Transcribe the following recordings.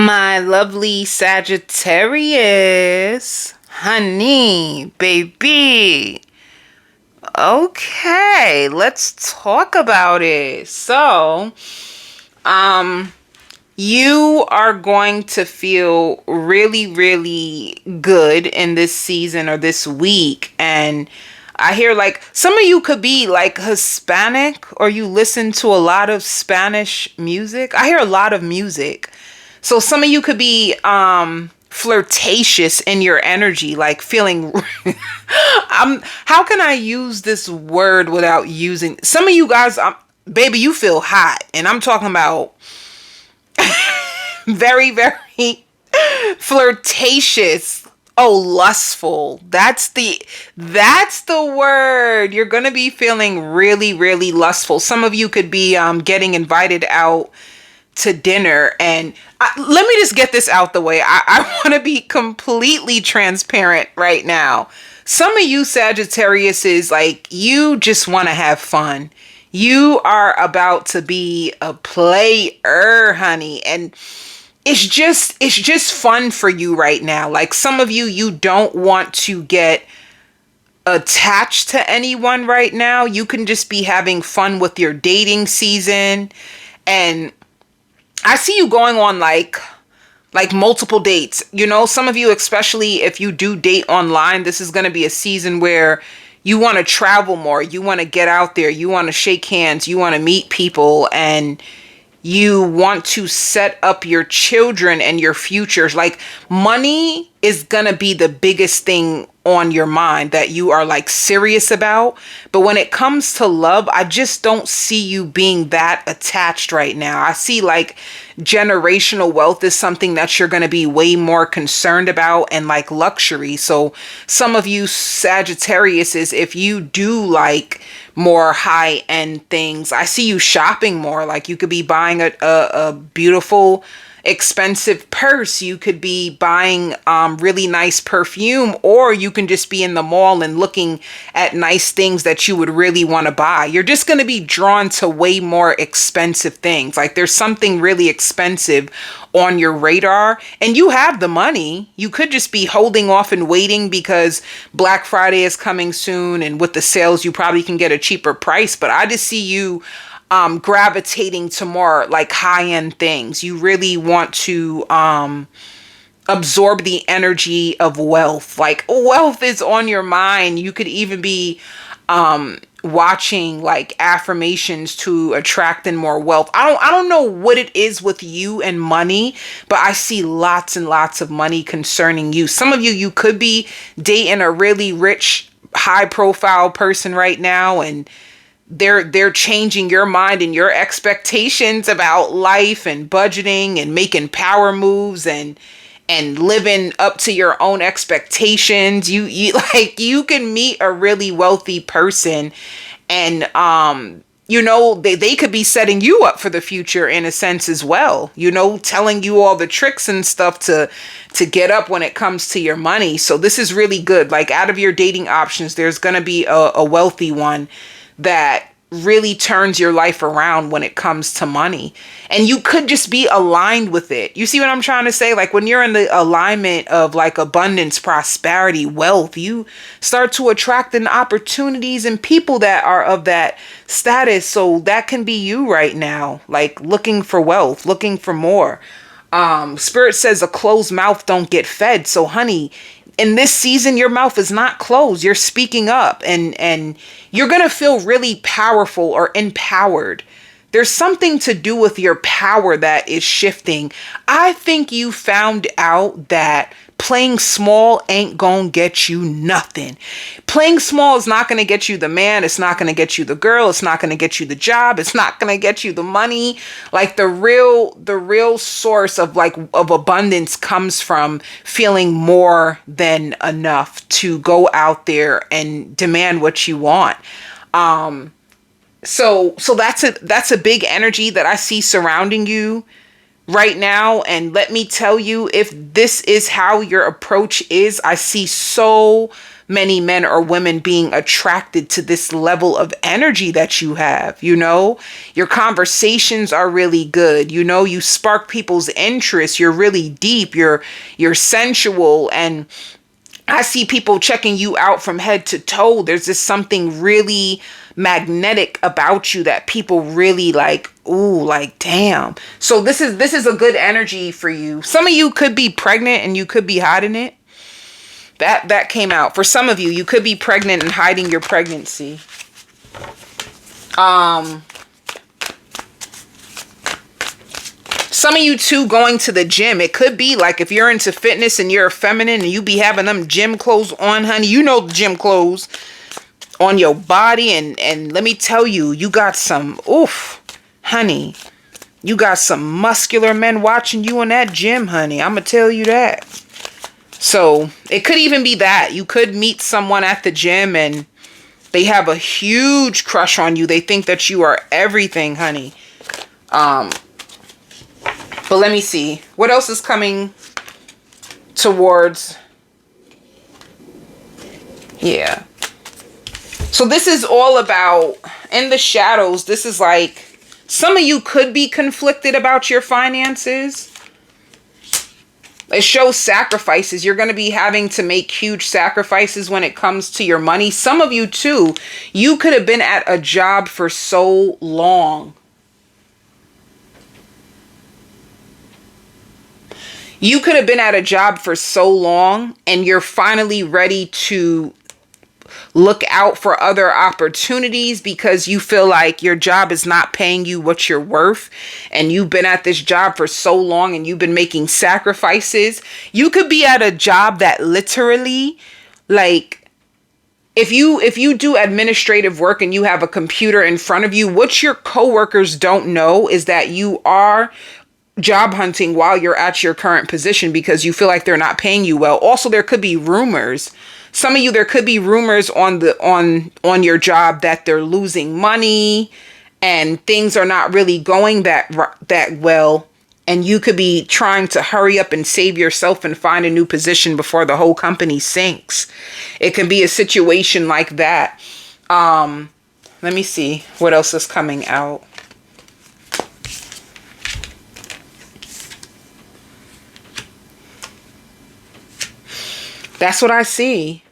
My lovely Sagittarius, honey, baby. Okay, let's talk about it. Um, you are going to feel really, really good in this season or this week. And I hear like some of you could be like Hispanic or you listen to a lot of Spanish music. I hear a lot of music. So some of you could be flirtatious in your energy, like feeling how can I use this word without using some of you guys, baby, you feel hot. And I'm talking about very, very flirtatious. Oh, lustful. That's the word. You're gonna be feeling really, really lustful. Some of you could be getting invited out to dinner. And let me just get this out the way. I want to be completely transparent right now. Some of you Sagittarius is like, you just want to have fun. You are about to be a player, honey. And it's just fun for you right now. Like some of you, you don't want to get attached to anyone right now. You can just be having fun with your dating season. And I see you going on like multiple dates. You know, some of you, especially if you do date online, this is going to be a season where you want to travel more. You want to get out there. You want to shake hands. You want to meet people, and you want to set up your children and your futures. Like money is going to be the biggest thing on your mind that you are like serious about. But when it comes to love, I just don't see you being that attached right now. I see like generational wealth is something that you're going to be way more concerned about, and like luxury. So some of you Sagittarius is, if you do like more high end things, I see you shopping more. Like you could be buying a beautiful expensive purse. You could be buying really nice perfume, or you can just be in the mall and looking at nice things that you would really want to buy. You're just going to be drawn to way more expensive things. Like there's something really expensive on your radar and you have the money. You could just be holding off and waiting because Black Friday is coming soon, and with the sales you probably can get a cheaper price. But I just see you gravitating to more like high-end things. You really want to absorb the energy of wealth. Like wealth is on your mind. You could even be watching like affirmations to attract in more wealth. I don't know what it is with you and money, but I see lots and lots of money concerning you. Some of you, you could be dating a really rich, high profile person right now, and they're changing your mind and your expectations about life and budgeting and making power moves and living up to your own expectations. You like, you can meet a really wealthy person, and you know, they could be setting you up for the future in a sense as well, you know, telling you all the tricks and stuff to get up when it comes to your money. So this is really good. Like out of your dating options, there's going to be a wealthy one that really turns your life around when it comes to money. And you could just be aligned with it. You see what I'm trying to say? Like when you're in the alignment of like abundance, prosperity, wealth, you start to attract in opportunities and people that are of that status. So that can be you right now, like looking for wealth, looking for more. Spirit says a closed mouth don't get fed. So honey, in this season, your mouth is not closed. You're speaking up, and you're going to feel really powerful or empowered. There's something to do with your power that is shifting. I think you found out that playing small ain't gonna get you nothing. Playing small is not gonna get you the man. It's not gonna get you the girl. It's not gonna get you the job. It's not gonna get you the money. Like the real source of abundance comes from feeling more than enough to go out there and demand what you want. So that's a big energy that I see surrounding you right now. And let me tell you, if this is how your approach is, I see so many men or women being attracted to this level of energy that you have. Your conversations are really good. You spark people's interest. You're really deep. You're sensual, and I see people checking you out from head to toe. There's just something really magnetic about you that people really like. Ooh, like, damn. So this is a good energy for you. Some of you could be pregnant and you could be hiding it. That came out. For some of you, you could be pregnant and hiding your pregnancy. Some of you too going to the gym. It could be like if you're into fitness and you're a feminine and you be having them gym clothes on, honey. The gym clothes on your body. And let me tell you, you got some, honey. You got some muscular men watching you in that gym, honey. I'm going to tell you that. So it could even be that. You could meet someone at the gym and they have a huge crush on you. They think that you are everything, honey. But let me see. What else is coming towards? Yeah. So this is all about, in the shadows, this is like, some of you could be conflicted about your finances. It shows sacrifices. You're going to be having to make huge sacrifices when it comes to your money. Some of you too, you could have been at a job for so long. You could have been at a job for so long and you're finally ready to look out for other opportunities because you feel like your job is not paying you what you're worth, and you've been at this job for so long and you've been making sacrifices. You could be at a job that literally, like, if you do administrative work and you have a computer in front of you, what your coworkers don't know is that you are job hunting while you're at your current position because you feel like they're not paying you well. Also, there could be rumors. Some of you, there could be rumors on your job that they're losing money and things are not really going that well. And you could be trying to hurry up and save yourself and find a new position before the whole company sinks. It could be a situation like that. Let me see what else is coming out. That's what I see.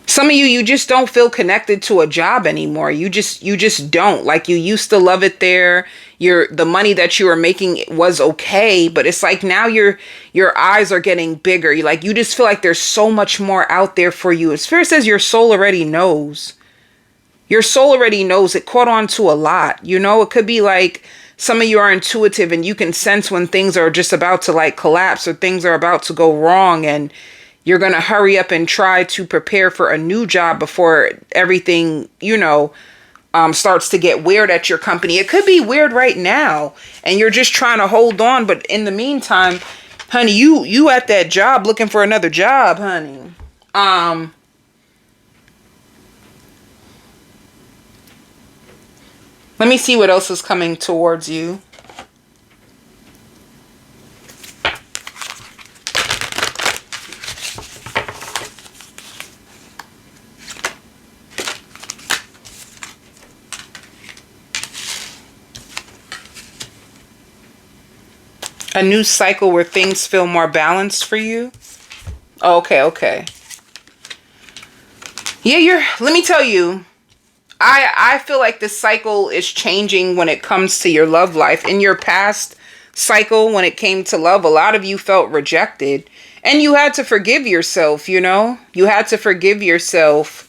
Some of you, you just don't feel connected to a job anymore. You just don't. Like, you used to love it there. The money that you were making was okay, but it's like now your eyes are getting bigger. You just feel like there's so much more out there for you. As Spirit says, your soul already knows. Your soul already knows. It caught on to a lot. It could be like some of you are intuitive and you can sense when things are just about to like collapse or things are about to go wrong, and you're going to hurry up and try to prepare for a new job before everything, starts to get weird at your company. It could be weird right now and you're just trying to hold on. But in the meantime, honey, you at that job looking for another job, honey. Let me see what else is coming towards you. A new cycle where things feel more balanced for you. Okay. Yeah, let me tell you, I feel like this cycle is changing when it comes to your love life. In your past cycle, when it came to love, a lot of you felt rejected and you had to forgive yourself, You had to forgive yourself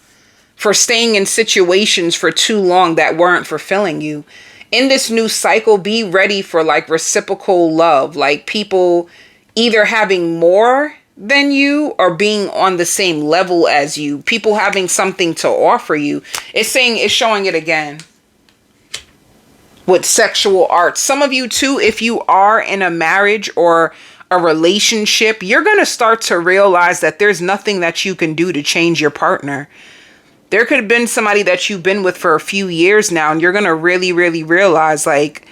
for staying in situations for too long that weren't fulfilling you. In this new cycle, be ready for like reciprocal love, like people either having more than you or being on the same level as you, people having something to offer you. It's showing it again with sexual arts. Some of you too, if you are in a marriage or a relationship, you're going to start to realize that there's nothing that you can do to change your partner. There could have been somebody that you've been with for a few years now, and you're going to really, really realize, like,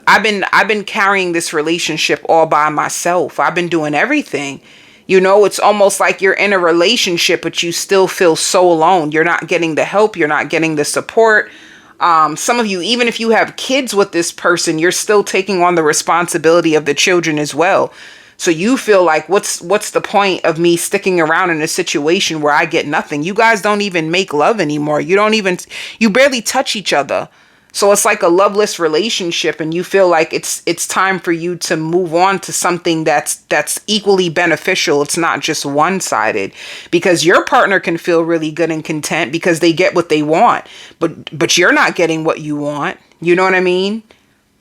I've been carrying this relationship all by myself. I've been doing everything. You know, it's almost like you're in a relationship, but you still feel so alone. You're not getting the help. You're not getting the support. Some of you, even if you have kids with this person, you're still taking on the responsibility of the children as well. So you feel like, what's the point of me sticking around in a situation where I get nothing? You guys don't even make love anymore. You barely touch each other. So it's like a loveless relationship, and you feel like it's time for you to move on to something that's equally beneficial. It's not just one-sided, because your partner can feel really good and content because they get what they want, but you're not getting what you want. You know what I mean?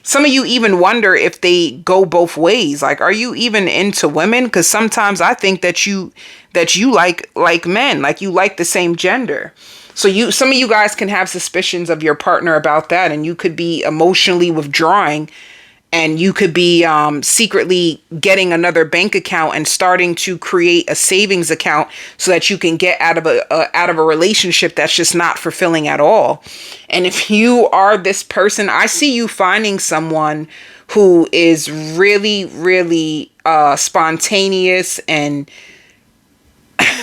Some of you even wonder if they go both ways. Like, are you even into women? Because sometimes I think that you like men, like you like the same gender. So some of you guys can have suspicions of your partner about that, and you could be emotionally withdrawing, and you could be secretly getting another bank account and starting to create a savings account so that you can get out of a relationship that's just not fulfilling at all. And if you are this person, I see you finding someone who is really, really spontaneous, and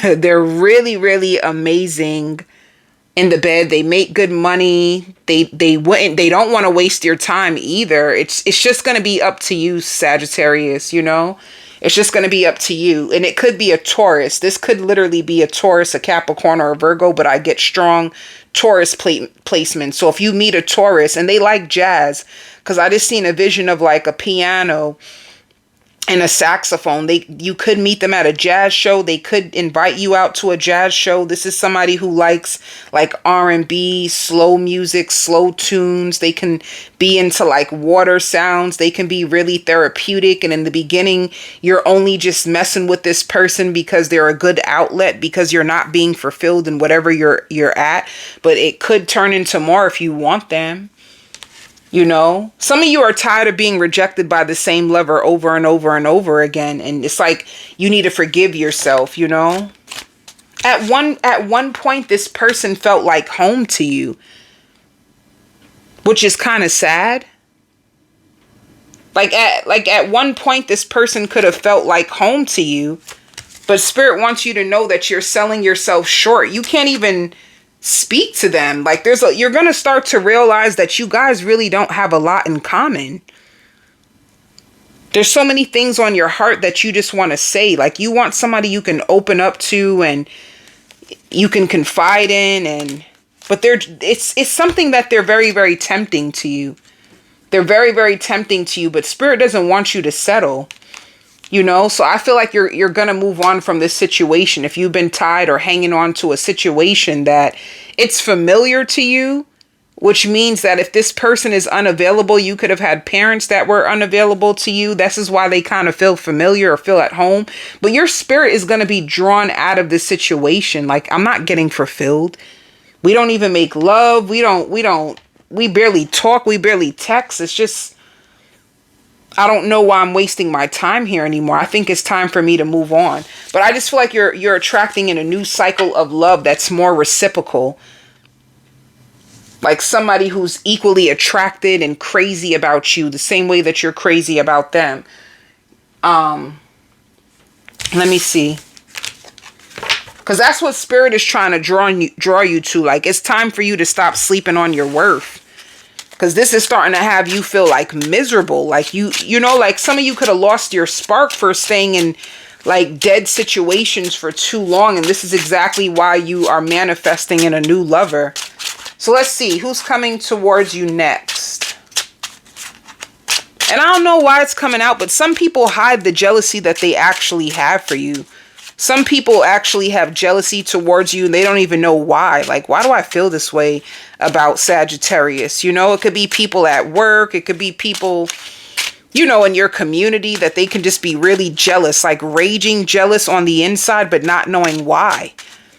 they're really, really amazing in the bed. They make good money. They don't want to waste your time either. It's just going to be up to you, Sagittarius, you know? It's just going to be up to you. And it could be a Taurus. This could literally be a Taurus, a Capricorn, or a Virgo, but I get strong Taurus placement. So if you meet a Taurus and they like jazz, because I just seen a vision of like a piano and a saxophone. You could meet them at a jazz show. They could invite you out to a jazz show. This is somebody who likes like R&B, slow music, slow tunes. They can be into like water sounds. They can be really therapeutic. And in the beginning, you're only just messing with this person because they're a good outlet, because you're not being fulfilled in whatever you're at. But it could turn into more if you want them. You know, some of you are tired of being rejected by the same lover over and over and over again. And it's like you need to forgive yourself, you know. At one point, this person felt like home to you, which is kind of sad. Like at one point, this person could have felt like home to you, but Spirit wants you to know that you're selling yourself short. You can't even speak to them. Like you're going to start to realize that you guys really don't have a lot in common. There's so many things on your heart that you just want to say. Like you want somebody you can open up to and you can confide in, but it's something that they're very, very tempting to you. They're very, very tempting to you, but Spirit doesn't want you to settle. You know, so I feel like you're going to move on from this situation. If you've been tied or hanging on to a situation that it's familiar to you, which means that if this person is unavailable, you could have had parents that were unavailable to you. This is why they kind of feel familiar or feel at home. But your spirit is going to be drawn out of this situation. Like, I'm not getting fulfilled. We don't even make love. We barely talk. We barely text. It's just, I don't know why I'm wasting my time here anymore. I think it's time for me to move on. But I just feel like you're attracting in a new cycle of love that's more reciprocal. Like somebody who's equally attracted and crazy about you the same way that you're crazy about them. Let me see. Because that's what Spirit is trying to draw you to. Like, it's time for you to stop sleeping on your worth. Because this is starting to have you feel like miserable. Like you know, like some of you could have lost your spark for staying in like dead situations for too long. And this is exactly why you are manifesting in a new lover. So let's see who's coming towards you next. And I don't know why it's coming out, but some people hide the jealousy that they actually have for you. Some people actually have jealousy towards you and they don't even know why. Like, why do I feel this way about Sagittarius? You know, it could be people at work. It could be people, you know, in your community that they can just be really jealous, like raging jealous on the inside, but not knowing why.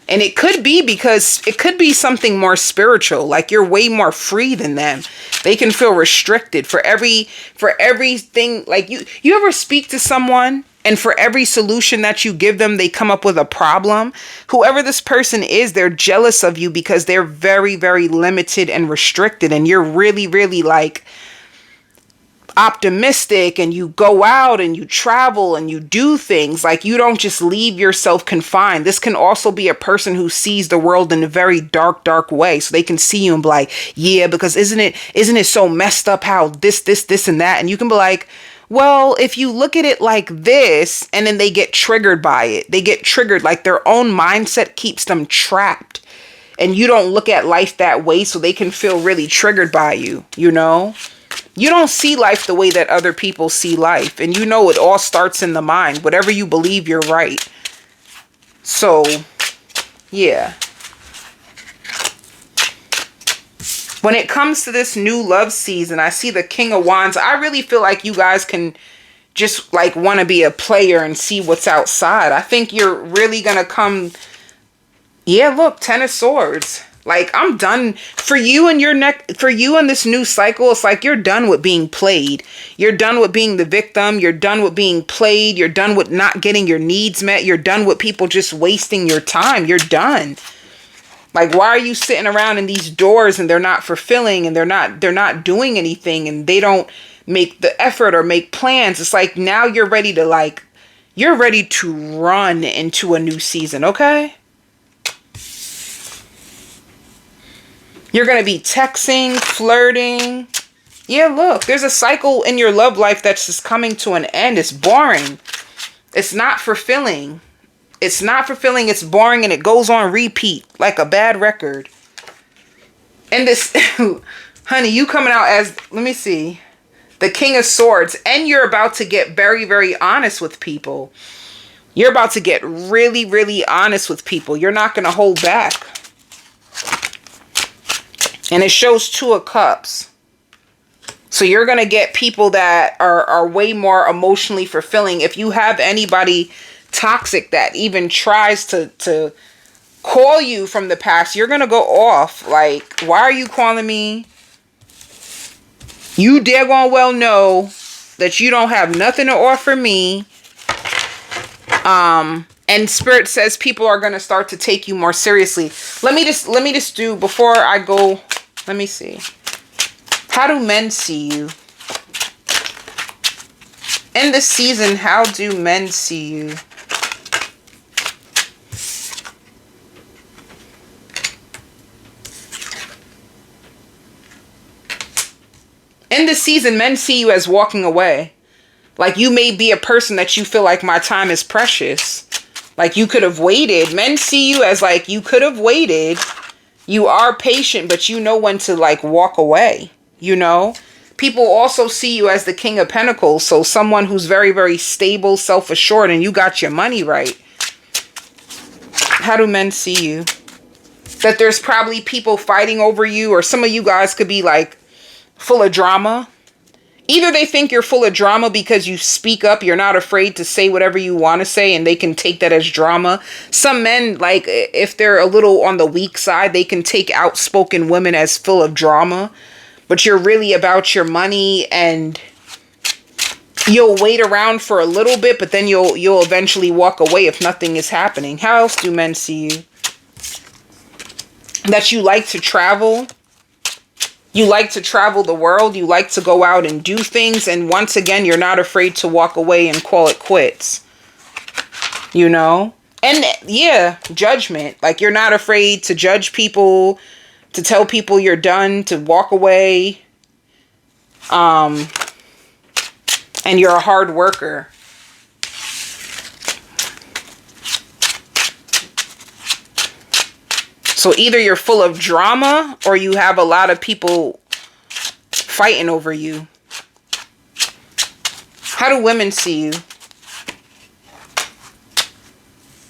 And it could be because it could be something more spiritual. Like you're way more free than them. They can feel restricted for everything. Like you ever speak to someone and for every solution that you give them, they come up with a problem? Whoever this person is, they're jealous of you because they're very, very limited and restricted. And you're really, really like, optimistic and you go out and you travel and you do things. Like, you don't just leave yourself confined. This can also be a person who sees the world in a very dark, dark way. So they can see you and be like, yeah, because isn't it so messed up how this and that? And you can be like, well, if you look at it like this, and then they get triggered by it. They get triggered, like their own mindset keeps them trapped. And you don't look at life that way, so they can feel really triggered by you, you know? You don't see life the way that other people see life. And you know it all starts in the mind. Whatever you believe, you're right. So, yeah. When it comes to this new love season, I see the King of Wands. I really feel like you guys can just like want to be a player and see what's outside. I think you're really going to come. Yeah, look, Ten of Swords. Like, I'm done for you and for you in this new cycle. It's like you're done with being played. You're done with being the victim. You're done with being played. You're done with not getting your needs met. You're done with people just wasting your time. You're done. Like, why are you sitting around in these doors and they're not fulfilling and they're not doing anything and they don't make the effort or make plans? It's like now you're ready to run into a new season, okay? You're going to be texting, flirting. Yeah, look, there's a cycle in your love life that's just coming to an end. It's boring. It's not fulfilling. It's not fulfilling, it's boring, and it goes on repeat like a bad record. And this, honey, you coming out as, let me see, the King of Swords. And you're about to get very, very honest with people. You're about to get really, really honest with people. You're not going to hold back. And it shows Two of Cups. So you're going to get people that are way more emotionally fulfilling. If you have anybody toxic that even tries to call you from the past, you're gonna go off. Like, why are you calling me? You daggone well know that you don't have nothing to offer me. And Spirit says people are gonna start to take you more seriously. Let me just do, before I go, let me see. How do men see you? In this season, how do men see you? In this season, men see you as walking away. Like, you may be a person that you feel like my time is precious. Like, you could have waited. Men see you as like, you could have waited. You are patient, but you know when to like walk away, you know? People also see you as the King of Pentacles. So someone who's very, very stable, self-assured, and you got your money right. How do men see you? That there's probably people fighting over you, or some of you guys could be like full of drama. Either they think you're full of drama because you speak up, you're not afraid to say whatever you want to say, and they can take that as drama. Some men, like, if they're a little on the weak side, they can take outspoken women as full of drama. But you're really about your money, and you'll wait around for a little bit, but then you'll eventually walk away if nothing is happening. How else do men see you? That you like to travel. You like to travel the world. You like to go out and do things. And once again, you're not afraid to walk away and call it quits. You know? And yeah, judgment. Like, you're not afraid to judge people, to tell people you're done, to walk away. And you're a hard worker. So either you're full of drama or you have a lot of people fighting over you. How do women see you?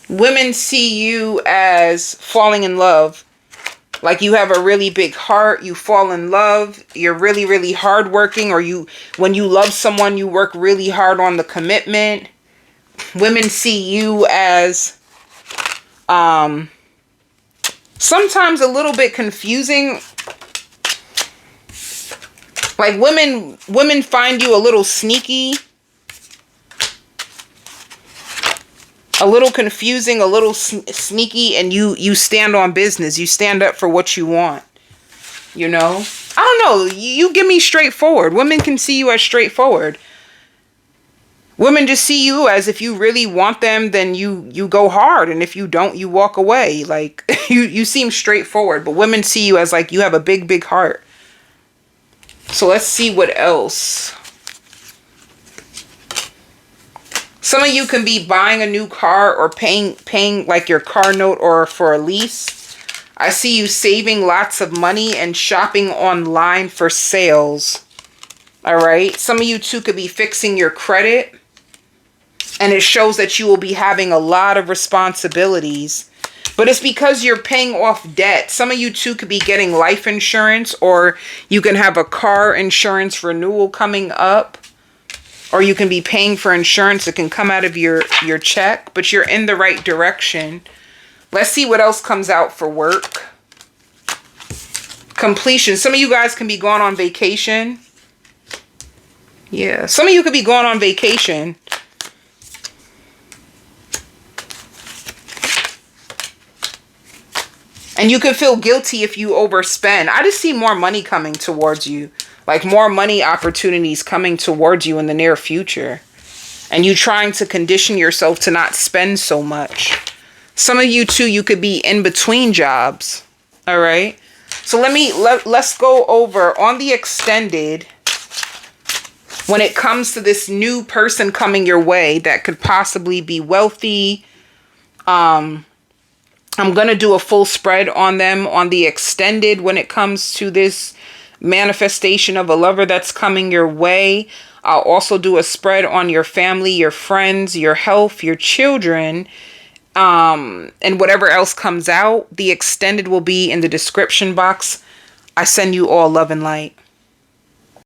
Women see you as falling in love. Like, you have a really big heart, you fall in love, you're really, really hardworking, or when you love someone, you work really hard on the commitment. Women see you as sometimes a little bit confusing. Like, women find you a little sneaky, a little confusing, a little sneaky, and you stand on business. You stand up for what you want, you know? I don't know. You give me straightforward. Women can see you as straightforward. Women just see you as, if you really want them, then you go hard, and if you don't, you walk away. Like, you seem straightforward, but women see you as like you have a big heart. So let's see what else. Some of you can be buying a new car or paying like your car note or for a lease. I see you saving lots of money and shopping online for sales. All right. Some of you too could be fixing your credit. And it shows that you will be having a lot of responsibilities. But it's because you're paying off debt. Some of you too could be getting life insurance, or you can have a car insurance renewal coming up. Or you can be paying for insurance that can come out of your check. But you're in the right direction. Let's see what else comes out for work. Completion. Some of you guys can be going on vacation. Yeah. Some of you could be going on vacation. And you could feel guilty if you overspend. I just see more money coming towards you. Like more money opportunities coming towards you in the near future. And you trying to condition yourself to not spend so much. Some of you too, you could be in between jobs. All right. So let's go over on the extended. When it comes to this new person coming your way that could possibly be wealthy. I'm going to do a full spread on them on the extended when it comes to this manifestation of a lover that's coming your way. I'll also do a spread on your family, your friends, your health, your children, and whatever else comes out. The extended will be in the description box. I send you all love and light.